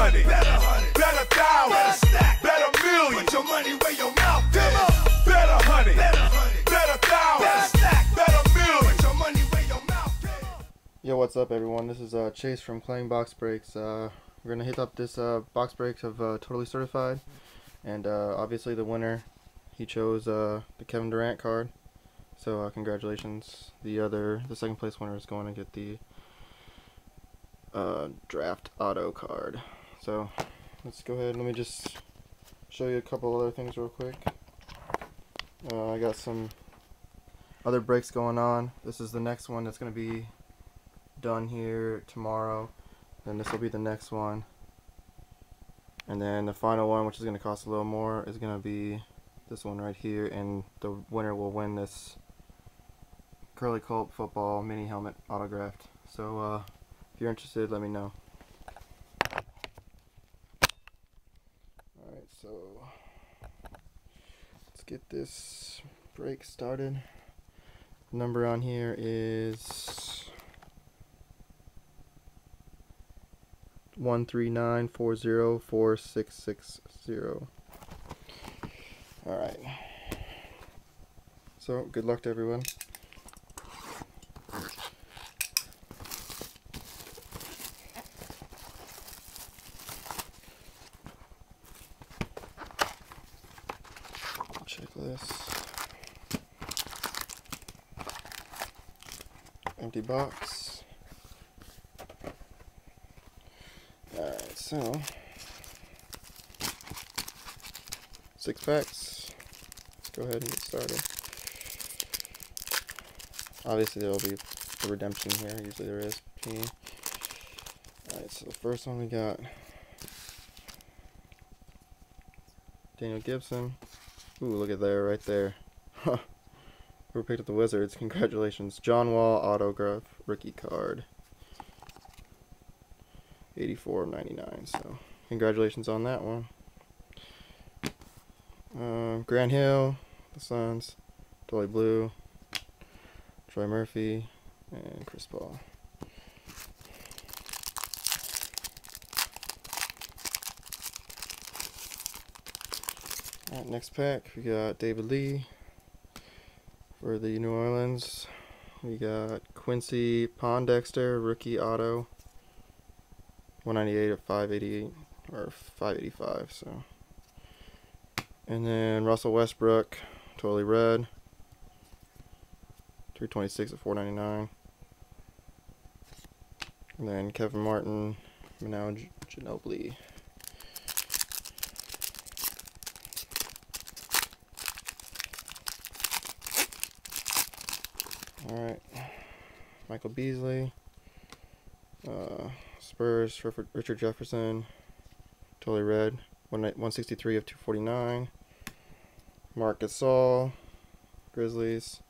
hundred, better thousand, better stack, better million. Put your money where your mouth is. Better hundred, better thousand, better stack, better million. Put your money where your mouth is. Yo, what's up everyone? This is Chase from Claim Box Breaks. We're gonna hit up this box breaks of Totally Certified, and obviously the winner, he chose the Kevin Durant card. So congratulations. The second place winner is going to get the draft auto card. So let's go ahead and let me just show you a couple other things real quick. I got some other breaks going on. This is the next one that's going to be done here tomorrow. Then this will be the next one. And then the final one, which is going to cost a little more, is going to be this one right here. And the winner will win this Curly Culp football mini helmet autographed. So if you're interested, let me know. Alright, so let's get this break started. The number on here is 139404660. Alright. So good luck to everyone. Checklist. Empty box. Alright, so 6 packs. Let's go ahead and get started. Obviously there will be a redemption here, usually there is. Alright, so the first one we got Daniel Gibson. Ooh, look at there, right there. Huh. Whoever picked up the Wizards, congratulations. John Wall autograph rookie card. 84.99. So congratulations on that one. Grant Hill, the Suns, Dolly Blue, Troy Murphy, and Chris Paul. Alright, next pack we got David Lee for the New Orleans. We got Quincy Pondexter rookie auto, 198 of 588 or 585. So, and then Russell Westbrook, totally red, 326 of 499. And then Kevin Martin, Manu Ginobili. Alright, Michael Beasley, Spurs, Richard Jefferson, totally red, 163 of 249. Marc Gasol, Grizzlies,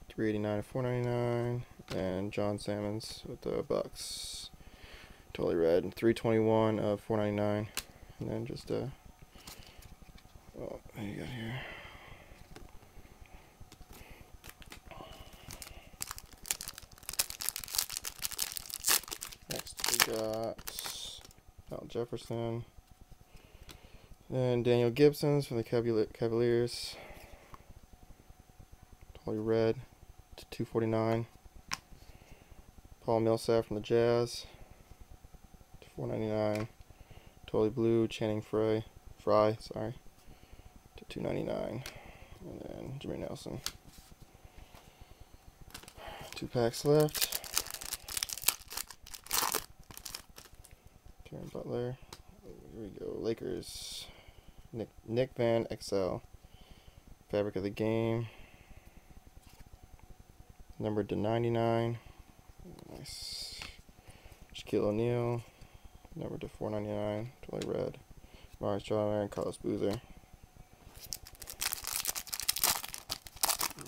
389 of 499. And John Salmons with the Bucks, totally red, 321 of 499. And then just oh, what do you got here? Next we got Al Jefferson, and Daniel Gibson's from the Cavaliers, totally red, to 249. Paul Millsap from the Jazz, to 499. Totally blue, Channing Frye, sorry, to 299. And then Jimmy Nelson. 2 packs left. Karen Butler. Here we go. Lakers. Nick Van Exel. Fabric of the Game. Numbered to 99. Nice. Shaquille O'Neal. Numbered to 499. Totally red. Morris John and Carlos Boozer.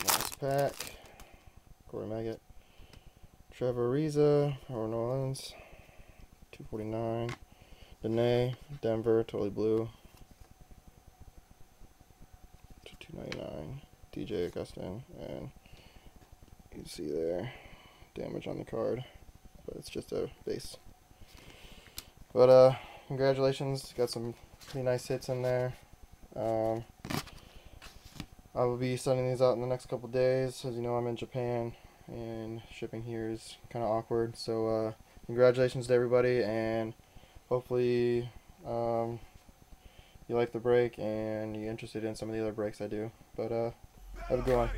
Last pack. Corey Maggott. Trevor Ariza. New Orleans. 249. Dene, Denver, totally blue. To 299. DJ Augustin, and you can see there damage on the card, but it's just a base. But congratulations, got some pretty nice hits in there. I will be sending these out in the next couple days. As you know, I'm in Japan, and shipping here is kind of awkward. So congratulations to everybody, and hopefully you like the break and you're interested in some of the other breaks I do. But have a good one.